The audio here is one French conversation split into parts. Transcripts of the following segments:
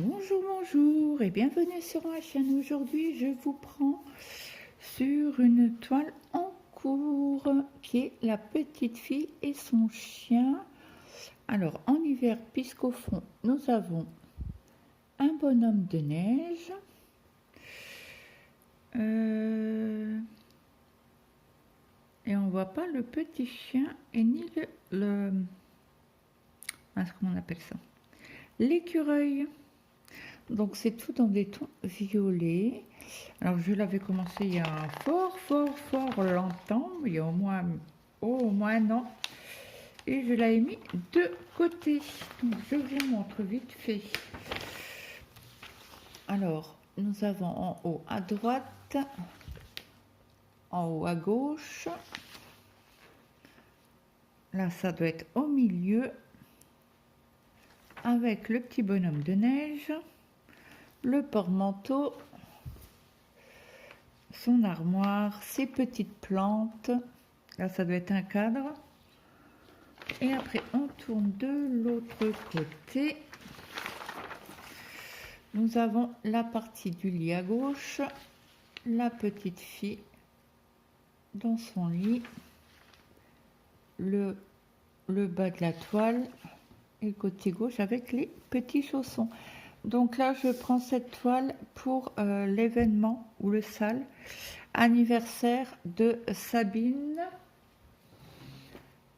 Bonjour, bonjour et bienvenue sur ma chaîne. Aujourd'hui, je vous prends sur une toile en cours qui est la petite fille et son chien. Alors, en hiver, puisqu'au fond, nous avons un bonhomme de neige. Et on voit pas le petit chien et ni comment on appelle ça? L'écureuil. Donc c'est tout dans des tons violets. Alors je l'avais commencé il y a fort longtemps, il y a au moins un an. Et je l'avais mis de côté. Donc je vous montre vite fait. Alors nous avons en haut à droite, en haut à gauche. Là ça doit être au milieu. Avec le petit bonhomme de neige. Le porte-manteau, son armoire, ses petites plantes. Là, ça doit être un cadre. Et après, on tourne de l'autre côté. Nous avons la partie du lit à gauche, la petite fille dans son lit, le bas de la toile et le côté gauche avec les petits chaussons. Donc là, je prends cette toile pour l'événement ou le sale anniversaire de Sabine.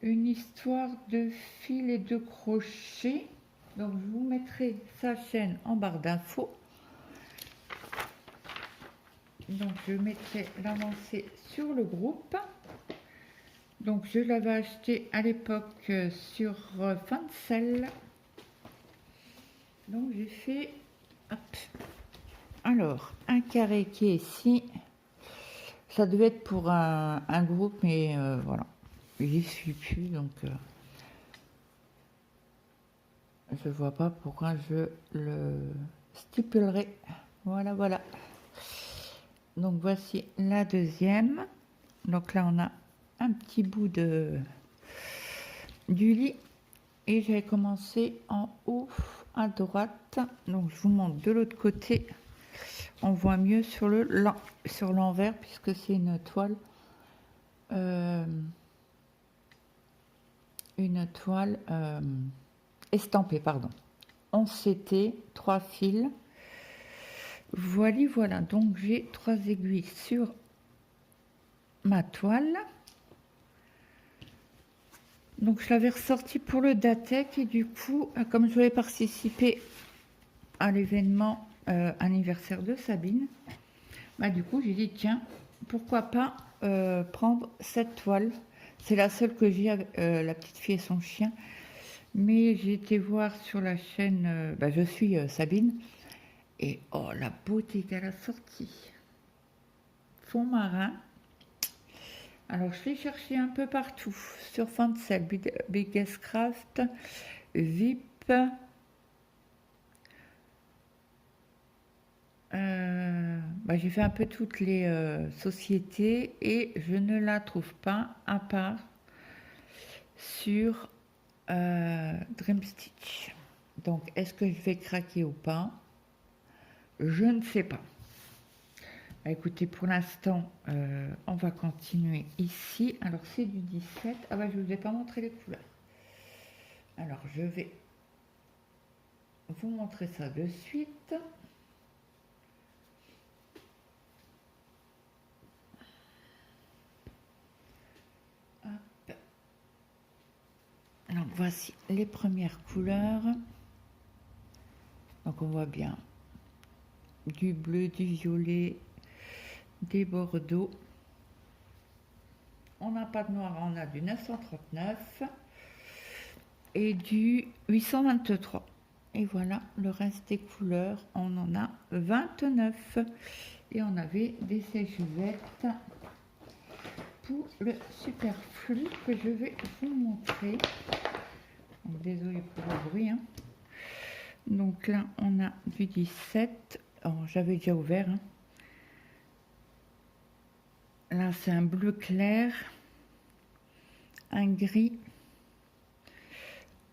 Une histoire de fil et de crochet. Donc je vous mettrai sa chaîne en barre d'infos. Donc je mettrai l'avancée sur le groupe. Donc je l'avais acheté à l'époque sur Fancel. Donc j'ai fait, hop. Alors, un carré qui est ici, ça devait être pour un groupe, mais voilà, j'y suis plus, donc je vois pas pourquoi je le stipulerai. Voilà. Donc voici la deuxième. Donc là, on a un petit bout du lit. Et j'ai commencé en haut à droite. Donc je vous montre de l'autre côté. On voit mieux sur l'envers puisque c'est une toile estampée, pardon. 11 CT, 3 fils. Voilà. Donc j'ai 3 aiguilles sur ma toile. Donc je l'avais ressorti pour le Datec et du coup, comme je voulais participer à l'événement anniversaire de Sabine, bah du coup j'ai dit tiens, pourquoi pas prendre cette toile. C'est la seule que j'ai avec la petite fille et son chien. Mais j'ai été voir sur la chaîne, je suis Sabine, et oh la beauté qu'elle a sorti. Fond marin. Alors je l'ai cherché un peu partout, sur Fancel, Biggest Craft, VIP, j'ai fait un peu toutes les sociétés et je ne la trouve pas à part sur Dream Stitch. Donc est-ce que je vais craquer ou pas? Je ne sais pas. Écoutez, pour l'instant, on va continuer ici. Alors c'est du 17. Ah bah je ne vous ai pas montré les couleurs. Alors je vais vous montrer ça de suite. Alors voici les premières couleurs. Donc on voit bien du bleu, du violet, des bordeaux. On n'a pas de noir, on a du 939 et du 823. Et voilà le reste des couleurs. On en a 29. Et on avait des sèche-vettes pour le superflu que je vais vous montrer. Donc, désolé pour le bruit. Donc là, on a du 17. Oh, j'avais déjà ouvert. Là, c'est un bleu clair, un gris,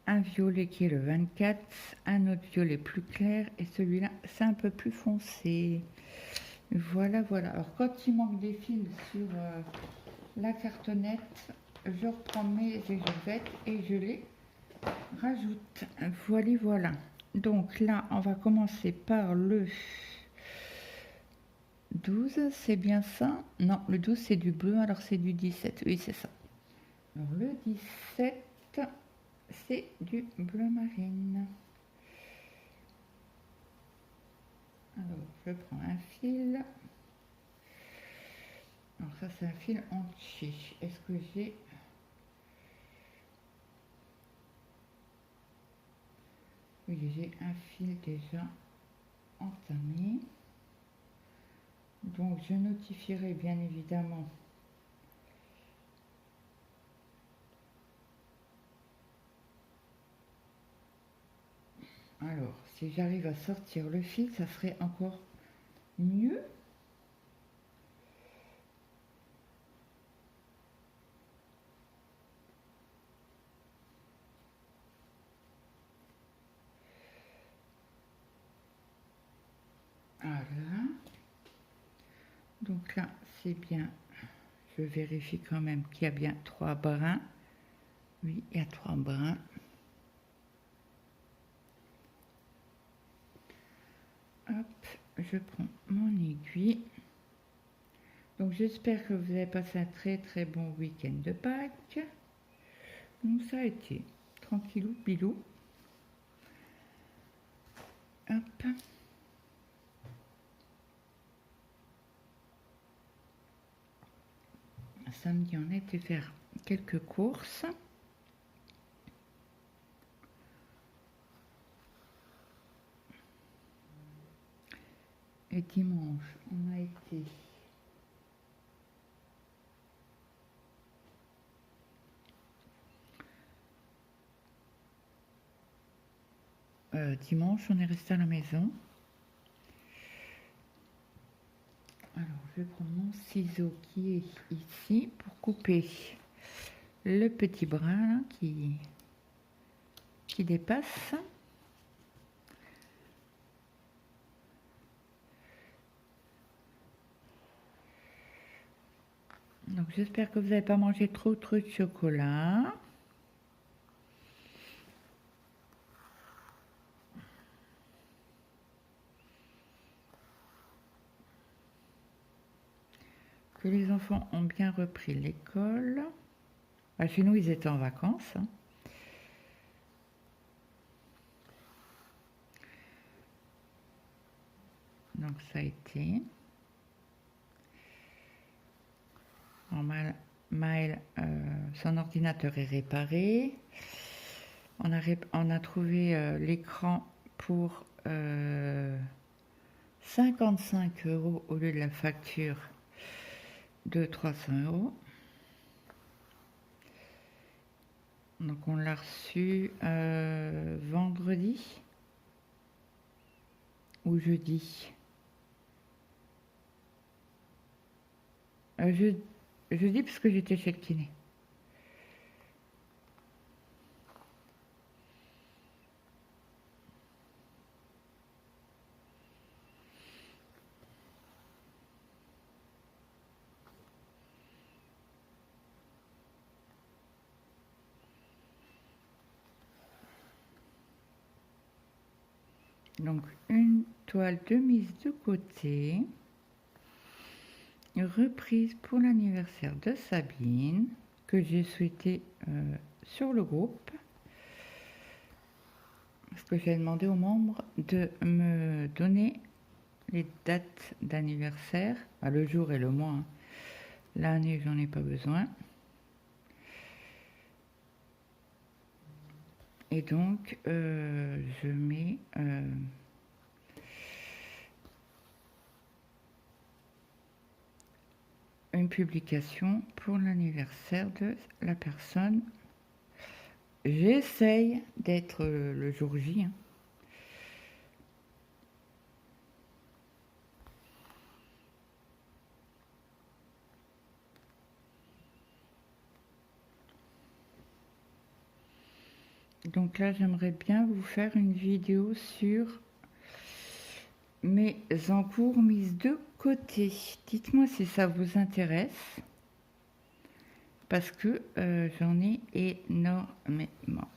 un violet qui est le 24, un autre violet plus clair et celui-là c'est un peu plus foncé. Voilà, voilà. Alors quand il manque des fils sur la cartonnette, je reprends mes égervettes et je les rajoute. Voilà, voilà. Donc là, on va commencer par le 12, c'est bien ça? Non, le 12 c'est du bleu, alors c'est du 17. Oui, c'est ça. Alors le 17, c'est du bleu marine. Alors, je prends un fil. Alors ça, c'est un fil entier. Est-ce que j'ai... Oui, j'ai un fil déjà entamé. Donc, je notifierai bien évidemment alors, si j'arrive à sortir le fil, ça serait encore mieux. Voilà. Donc là, c'est bien. Je vérifie quand même qu'il y a bien 3 brins. Oui, il y a 3 brins. Hop, je prends mon aiguille. Donc j'espère que vous avez passé un très très bon week-end de Pâques. Donc ça a été tranquillou bilou. Hop. Samedi, on a été faire quelques courses. Et dimanche, on a été dimanche, on est resté à la maison. Alors, je vais prendre mon ciseau qui est ici pour couper le petit brin là, qui dépasse. Donc, j'espère que vous n'avez pas mangé trop de chocolat. Que les enfants ont bien repris l'école. Ah, chez nous, ils étaient en vacances. Hein. Donc, ça a été. Maël, son ordinateur est réparé. On a trouvé l'écran pour 55 € au lieu de la facture de 300 €. Donc on l'a reçu vendredi ou jeudi. Jeudi parce que j'étais chez le kiné. Donc une toile de mise de côté, reprise pour l'anniversaire de Sabine que j'ai souhaité sur le groupe parce que j'ai demandé aux membres de me donner les dates d'anniversaire, le jour et le mois. Hein. L'année, j'en ai pas besoin. Et donc, je mets une publication pour l'anniversaire de la personne. J'essaye d'être le jour J. Hein. Donc là, j'aimerais bien vous faire une vidéo sur mes encours mises de côté. Dites-moi si ça vous intéresse, parce que j'en ai énormément.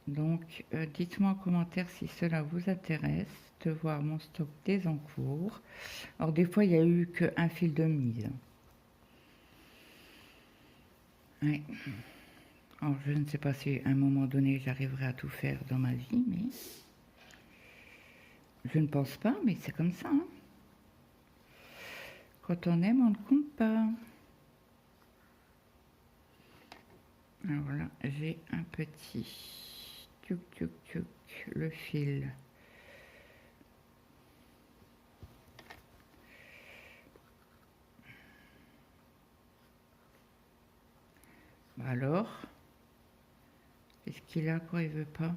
Donc, dites-moi en commentaire si cela vous intéresse de voir mon stock des encours. Alors, des fois, il n'y a eu qu'un fil de mise. Ouais. Alors, je ne sais pas si à un moment donné, j'arriverai à tout faire dans ma vie, mais je ne pense pas, mais c'est comme ça, hein. Quand on aime, on ne compte pas. Alors là, j'ai un petit tuc tuc tuc, le fil. Alors, est-ce qu'il a quoi il veut pas?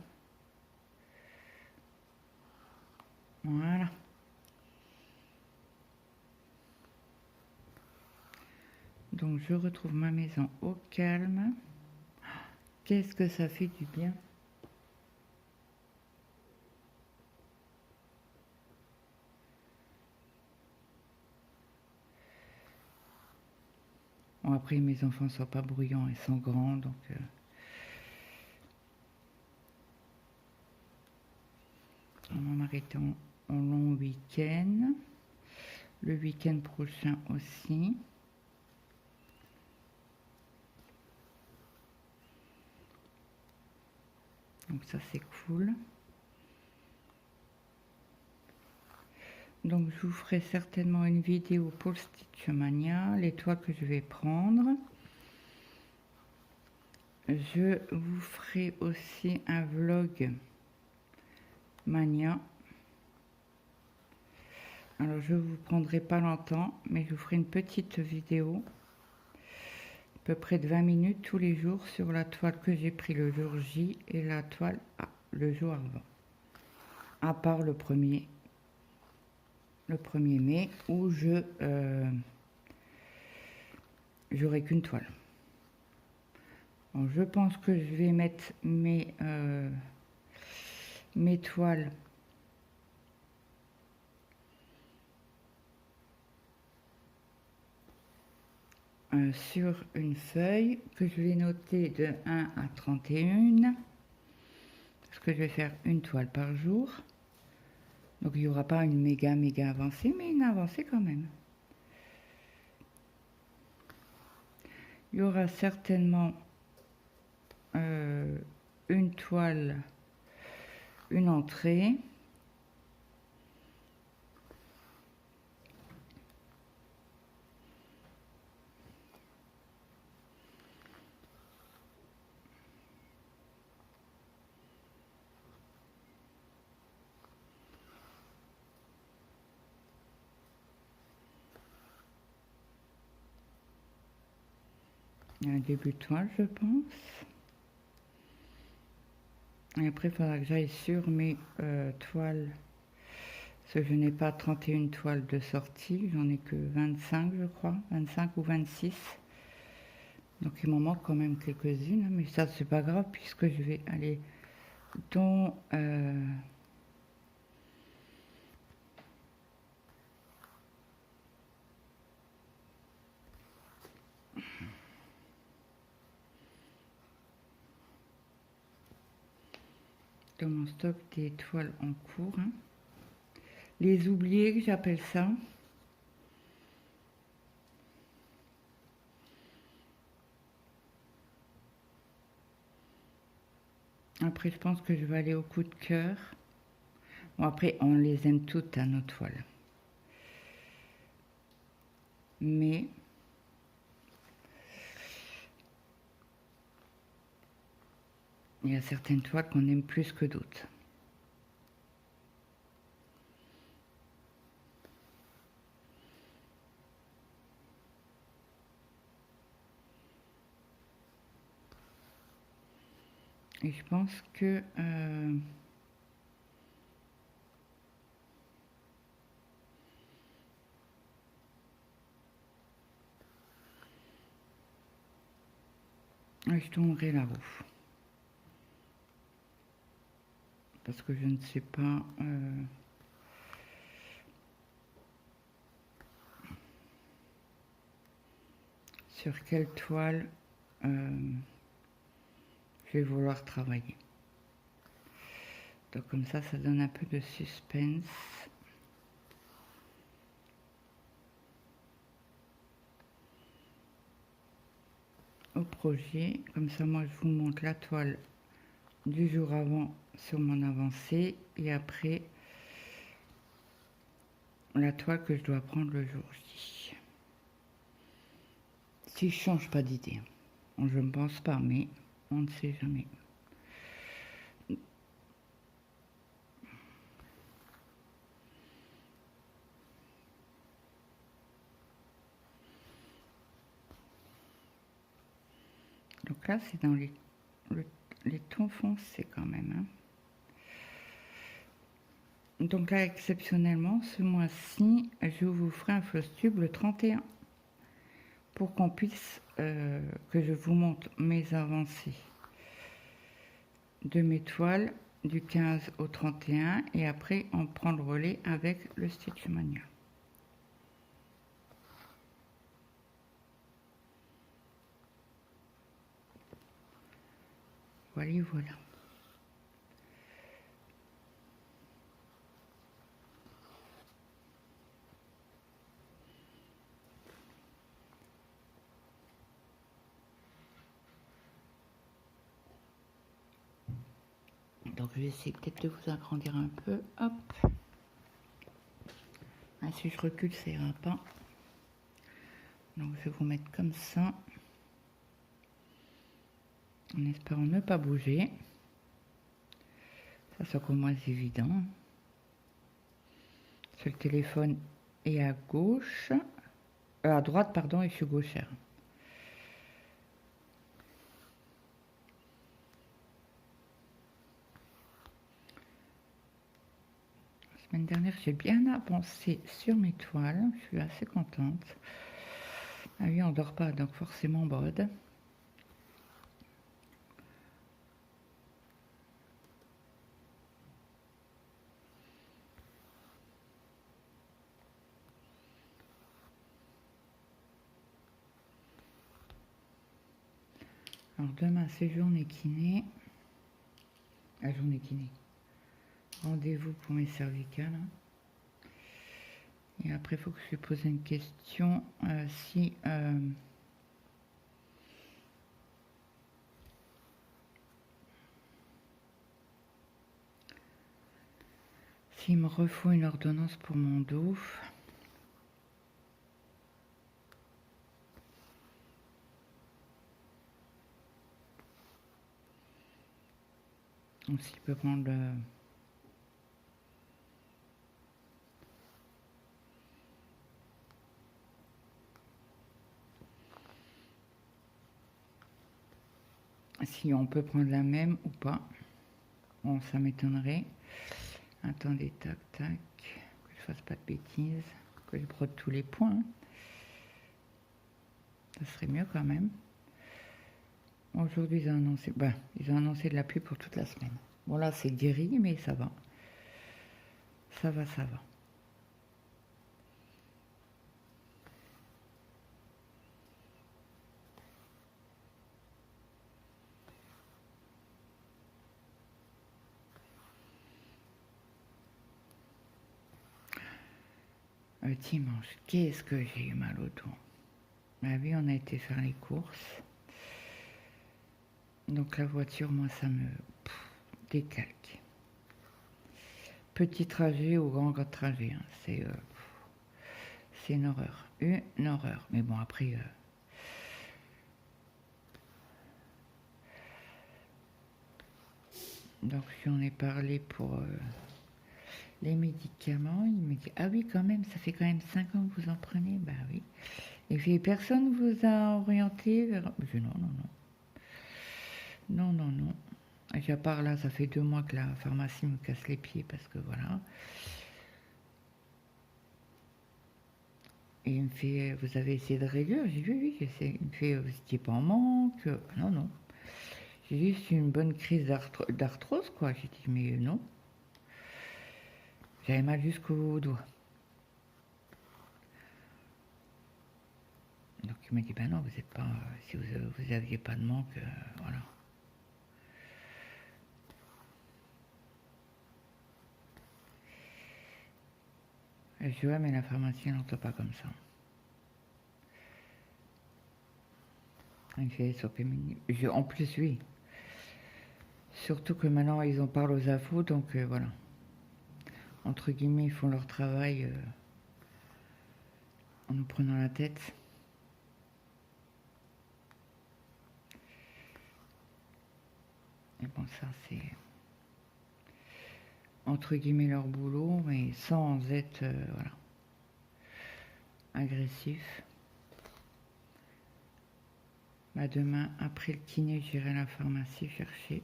Voilà. Donc je retrouve ma maison au calme. Qu'est-ce que ça fait du bien. Bon, après, mes enfants ne sont pas bruyants, ils sont grands, donc... on va m'arrêter en long week-end. Le week-end prochain aussi. Donc ça, c'est cool. Donc je vous ferai certainement une vidéo pour le Stitchmania, les toiles que je vais prendre. Je vous ferai aussi un vlog Mania. Alors je vous prendrai pas longtemps, mais je vous ferai une petite vidéo, à peu près de 20 minutes tous les jours sur la toile que j'ai pris le jour J et la toile le jour avant. À part le 1er mai où j'aurai qu'une toile. Alors, je pense que je vais mettre mes toiles sur une feuille que je vais noter de 1 à 31, parce que je vais faire une toile par jour. Donc il n'y aura pas une méga avancée, mais une avancée quand même. Il y aura certainement une toile, une entrée. Un début de toile, je pense. Et après, il faudra que j'aille sur mes toiles. Parce que je n'ai pas 31 toiles de sortie. J'en ai que 25, je crois. 25 ou 26. Donc, il m'en manque quand même quelques-unes. Mais ça, c'est pas grave puisque je vais aller dans... dans mon stock des toiles en cours, hein. Les oubliés, que j'appelle ça. Après, je pense que je vais aller au coup de cœur. Bon, après, on les aime toutes à nos toiles. Mais il y a certaines toiles qu'on aime plus que d'autres. Et je pense que je tournerai la roue. parce que je ne sais pas sur quelle toile je vais vouloir travailler. Donc comme ça donne un peu de suspense. Au projet, comme ça moi je vous montre la toile du jour avant sur mon avancée et après la toile que je dois prendre le jour J. Si je change pas d'idée, je ne pense pas, mais on ne sait jamais. Donc là c'est dans les tons foncés quand même, hein. Donc là, exceptionnellement, ce mois-ci, je vous ferai un floss tube le 31 pour qu'on puisse, que je vous montre mes avancées de mes toiles du 15 au 31 et après on prend le relais avec le Stitchmania. Voilà, voilà. Donc je vais essayer peut-être de vous agrandir un peu. Hop. Ah, si je recule, ça ira pas. Donc je vais vous mettre comme ça. En espérant ne pas bouger. Ça soit comme moins évident. Sur le téléphone et à gauche. À droite, pardon, et je suis gauchère. La semaine dernière, j'ai bien avancé sur mes toiles. Je suis assez contente. Ah oui, on dort pas, donc forcément brode. Alors demain, c'est journée kiné. La journée kiné. Rendez-vous pour mes cervicales. Et après, il faut que je lui pose une question. S'il me refaut une ordonnance pour mon dos. Donc s'il peut prendre le... Si on peut prendre la même ou pas. Bon, ça m'étonnerait. Attendez, tac, tac. Que je fasse pas de bêtises. Que je brode tous les points. Ça serait mieux quand même. Aujourd'hui, ils ont annoncé de la pluie pour toute la semaine. Bon, là, c'est guéri, mais ça va. Ça va, ça va. Dimanche, qu'est-ce que j'ai eu mal au dos. Ah oui, on a été faire les courses. Donc la voiture, moi, ça me décalque. Petit trajet ou grand trajet, hein. C'est une horreur. Une horreur. Mais bon, après... Donc, si on est parlé pour les médicaments, il me dit, ah oui, quand même, ça fait quand même 5 ans que vous en prenez. Bah oui. Et puis, personne vous a orienté vers... Je dis, non, non, non. Non, non, non. Et à part là, ça fait 2 mois que la pharmacie me casse les pieds parce que voilà. Et il me fait, vous avez essayé de réduire? J'ai dit, oui, j'essaie. Il me fait, vous n'étiez pas en manque? Non, non. J'ai dit, c'est une bonne crise d'arthrose, quoi. J'ai dit, mais non. J'avais mal jusqu'au doigt. Donc il m'a dit, ben non, vous n'êtes pas, si vous aviez pas de manque, voilà. Et je dis, ouais, mais la pharmacie, elle n'entend pas comme ça. Il fait SOP minime. En plus, oui. Surtout que maintenant, ils en parlent aux infos, donc voilà. Entre guillemets, ils font leur travail en nous prenant la tête. Et bon, ça, c'est entre guillemets leur boulot, mais sans être voilà, agressif. Bah, demain, après le kiné, j'irai à la pharmacie chercher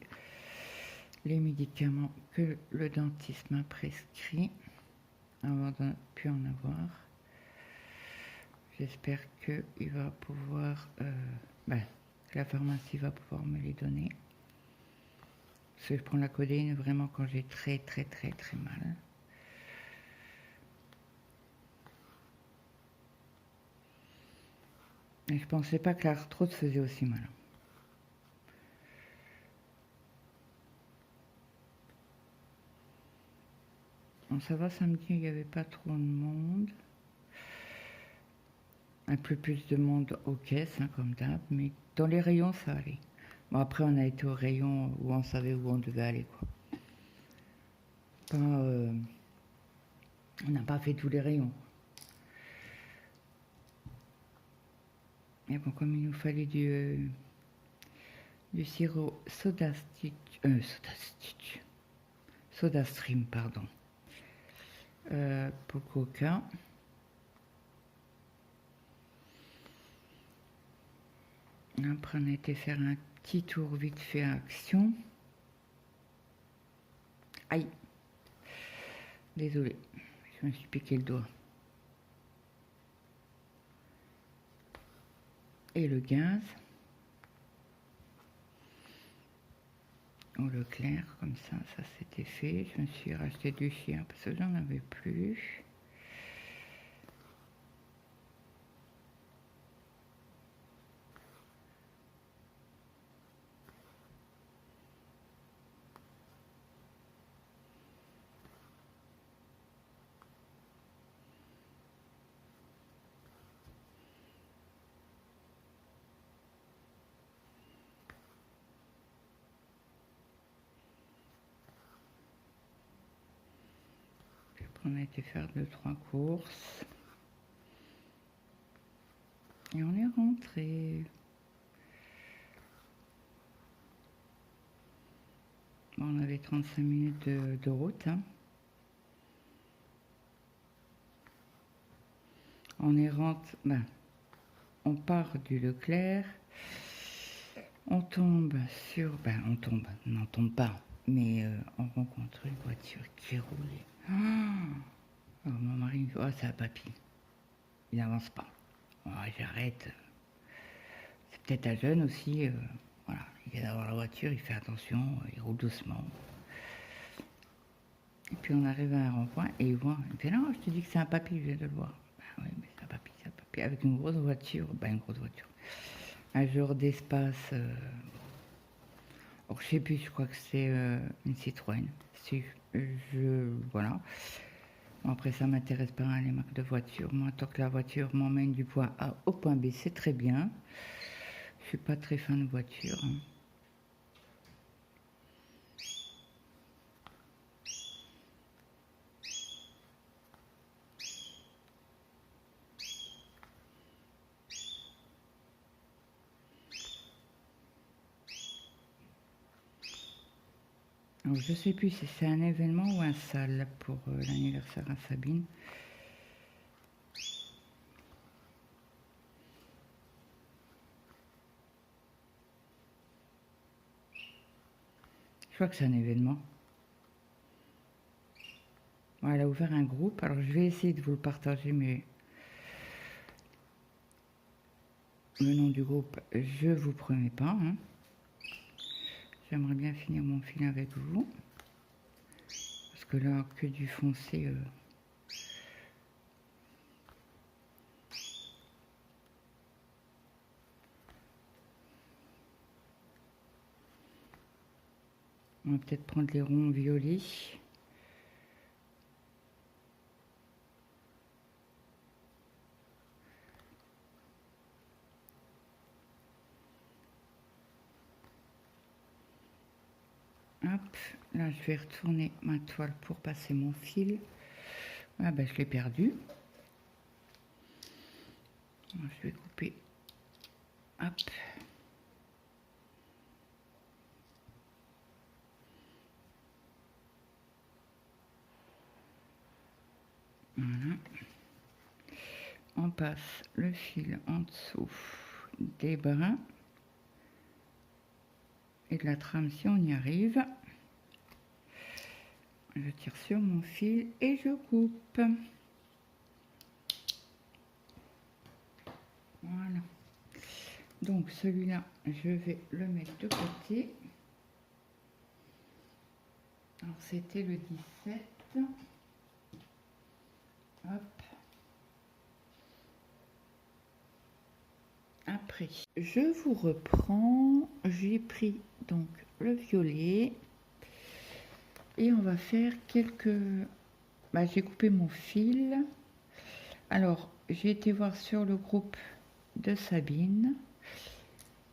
les médicaments que le dentiste m'a prescrits avant de ne plus en avoir. J'espère qu'il va pouvoir, que la pharmacie va pouvoir me les donner. Parce que je prends la codéine vraiment quand j'ai très mal. Et je pensais pas que l'arthrose faisait aussi mal. Bon, ça va, samedi, il n'y avait pas trop de monde. Un peu plus de monde aux caisses, hein, comme d'hab, mais dans les rayons, ça allait. Bon, après, on a été au rayon où on savait où on devait aller, quoi. Pas, on n'a pas fait tous les rayons. Mais bon, comme il nous fallait du sirop SodaStream, pardon, pour coca. Après, on a été faire un petit tour vite fait à Action. Aïe, désolée, je me suis piqué le doigt. Et le gaz. Au Leclerc, comme ça s'était fait. Je me suis racheté du chien parce que j'en avais plus. On a été faire 2-3 courses. Et on est rentré. Bon, on avait 35 minutes de route. Hein. On est rentré. On part du Leclerc. On tombe sur. On n'en tombe pas. Mais on rencontre une voiture qui roulait. Alors mon mari me dit, oh, c'est un papy. Il n'avance pas. Oh, j'arrête. C'est peut-être un jeune aussi. Voilà, il vient d'avoir la voiture, il fait attention, il roule doucement. Et puis on arrive à un rond-point et il voit. Il fait, non, je te dis que c'est un papy, je viens de le voir. Oui, mais c'est un papy. Avec une grosse voiture. Une grosse voiture. Un genre d'espace. Alors, je sais plus, je crois que c'est une Citroën. Voilà. Bon, après, ça m'intéresse pas, hein, les marques de voitures. Moi, tant que la voiture m'emmène du point A au point B, c'est très bien. Je suis pas très fan de voiture. Hein. Alors, je sais plus si c'est un événement ou un salle pour l'anniversaire à Sabine. Je crois que c'est un événement. Bon, elle a ouvert un groupe, alors je vais essayer de vous le partager, mais le nom du groupe, je vous promets pas. Hein. J'aimerais bien finir mon film avec vous. Parce que là, que du foncé. On va peut-être prendre les ronds violets. Hop, là je vais retourner ma toile pour passer mon fil. Ah ben je l'ai perdu. Je vais couper. Hop. Voilà. On passe le fil en dessous des brins et de la trame si on y arrive. Je tire sur mon fil et je coupe. Voilà. Donc celui-là, je vais le mettre de côté. Alors c'était le 17. Hop. Après, je vous reprends. J'ai pris donc le violet. Et on va faire quelques... Bah, j'ai coupé mon fil. Alors, j'ai été voir sur le groupe de Sabine.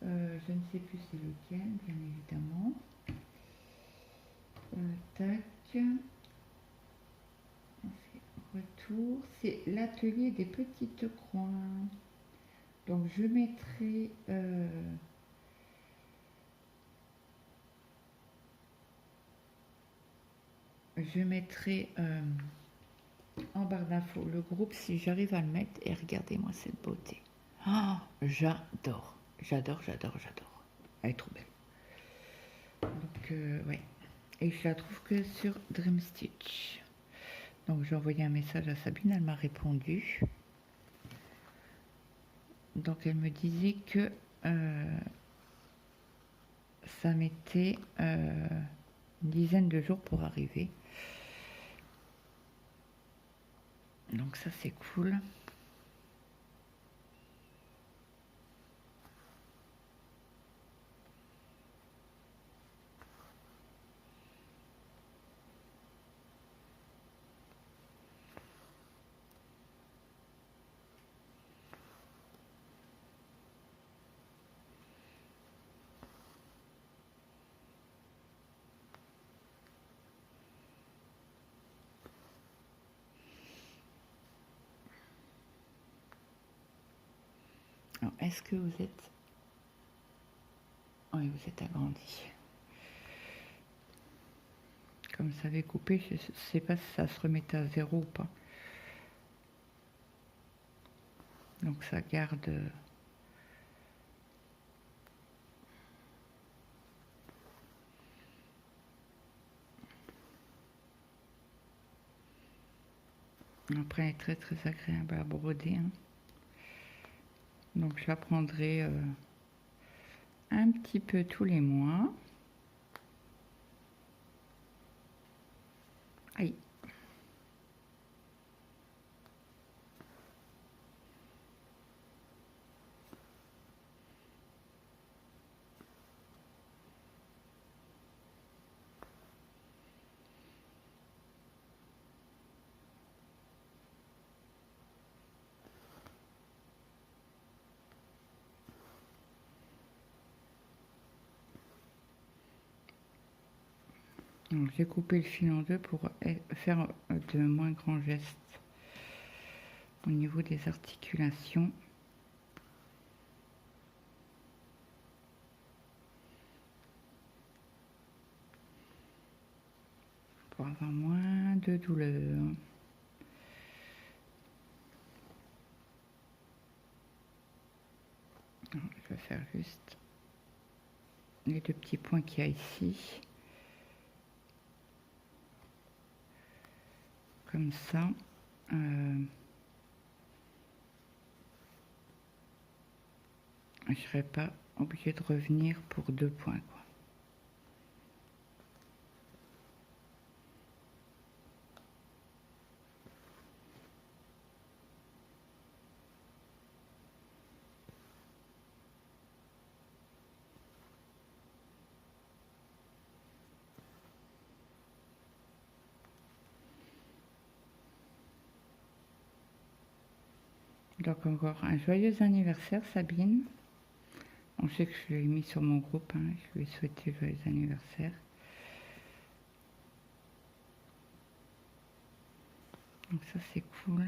Je ne sais plus c'est lequel, bien évidemment. Tac. On fait retour. C'est l'atelier des petites croix. Donc, je mettrai... en barre d'infos le groupe si j'arrive à le mettre. Et regardez-moi cette beauté. Ah, j'adore. J'adore. Elle est trop belle. Donc, ouais. Et je la trouve que sur Dream Stitch. Donc, j'ai envoyé un message à Sabine. Elle m'a répondu. Donc, elle me disait que ça mettait une dizaine de jours pour arriver. Donc, ça, c'est cool. Alors, est-ce que vous êtes... Oui, vous êtes agrandi. Comme ça avait coupé, je ne sais pas si ça se remettait à zéro ou pas. Donc ça garde... Après, elle est très très agréable à broder. Hein. Donc je la prendrai un petit peu tous les mois. Aïe. J'ai coupé le fil en deux pour faire de moins grands gestes au niveau des articulations. Pour avoir moins de douleur. Alors, je vais faire juste les deux petits points qu'il y a ici. Comme ça. Je ne serai pas obligée de revenir pour 2 points, quoi. Donc encore un joyeux anniversaire Sabine. On sait que je l'ai mis sur mon groupe, hein. Je lui ai souhaité joyeux anniversaire. Donc ça c'est cool.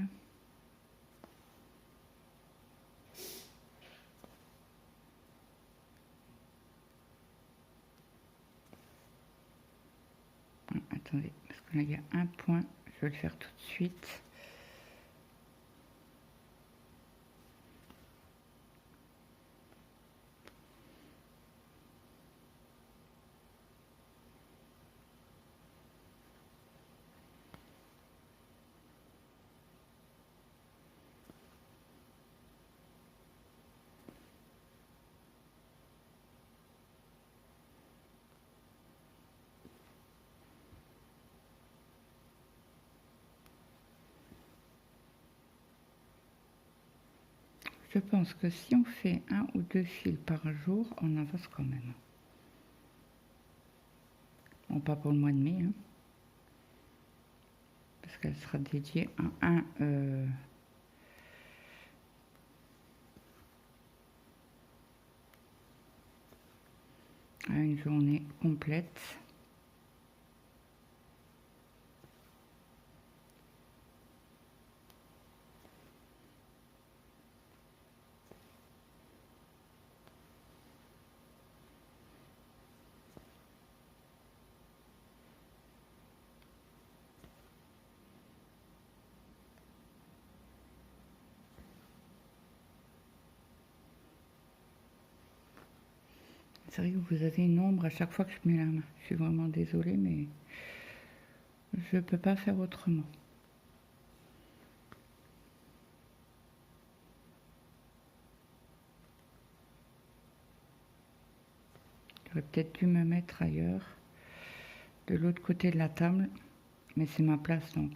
Attendez, parce que là il y a un point, je vais le faire tout de suite. Je pense que si on fait 1 ou 2 fils par jour, on avance quand même. Bon, pas pour le mois de mai, hein, parce qu'elle sera dédiée à une journée complète. C'est vrai que vous avez une ombre à chaque fois que je mets la main. Je suis vraiment désolée, mais je ne peux pas faire autrement. J'aurais peut-être dû me mettre ailleurs, de l'autre côté de la table, mais c'est ma place donc.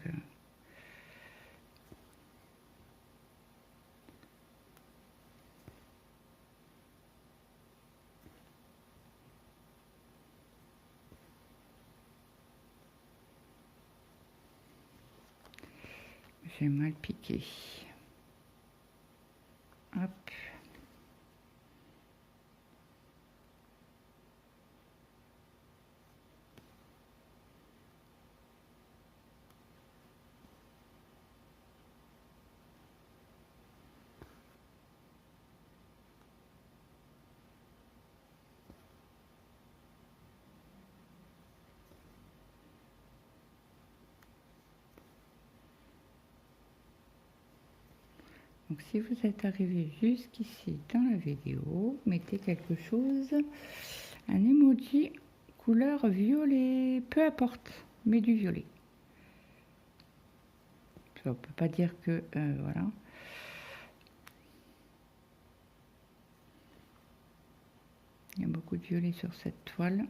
J'ai mal piqué. Hop. Donc si vous êtes arrivé jusqu'ici dans la vidéo, mettez quelque chose, un emoji couleur violet, peu importe, mais du violet. On ne peut pas dire que, voilà. Il y a beaucoup de violet sur cette toile.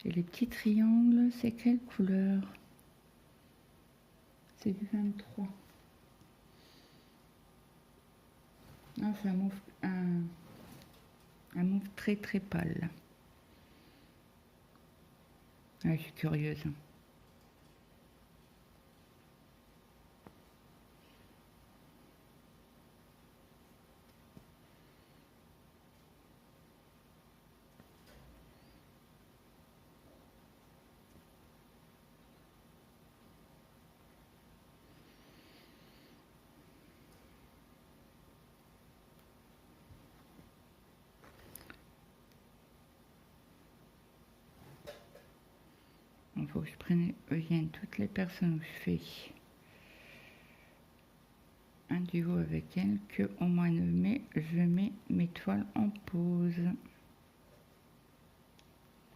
Et les petits triangles, c'est quelle couleur? C'est du 23. Ah, c'est un mauve très très pâle. Ah, je suis curieuse. Il faut que je vienne toutes les personnes où je fais un duo avec elles, que au mois de mai, je mets mes toiles en pause.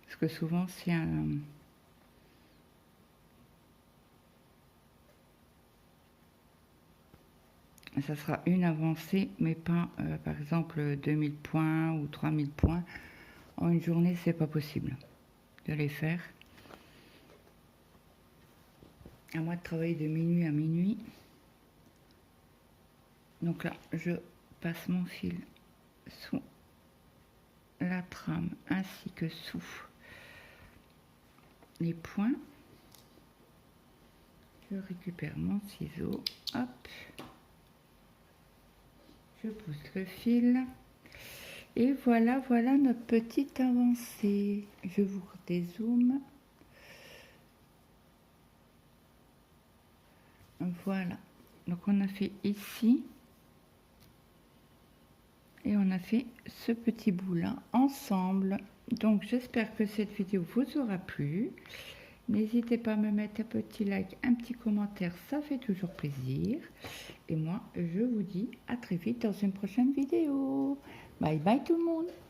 Parce que souvent, c'est ça sera une avancée, mais pas, par exemple, 2000 points ou 3000 points. En une journée, c'est pas possible de les faire. À moi de travailler de minuit à minuit. Donc là, je passe mon fil sous la trame. trame ainsi que sous les points. Je récupère mon ciseau, hop, je pousse le fil et voilà, voilà notre petite avancée. Je vous dézoome. Voilà, donc on a fait ici et on a fait ce petit bout là ensemble. Donc j'espère que cette vidéo vous aura plu. N'hésitez pas à me mettre un petit like, un petit commentaire, ça fait toujours plaisir. Et moi, je vous dis à très vite dans une prochaine vidéo. Bye bye tout le monde.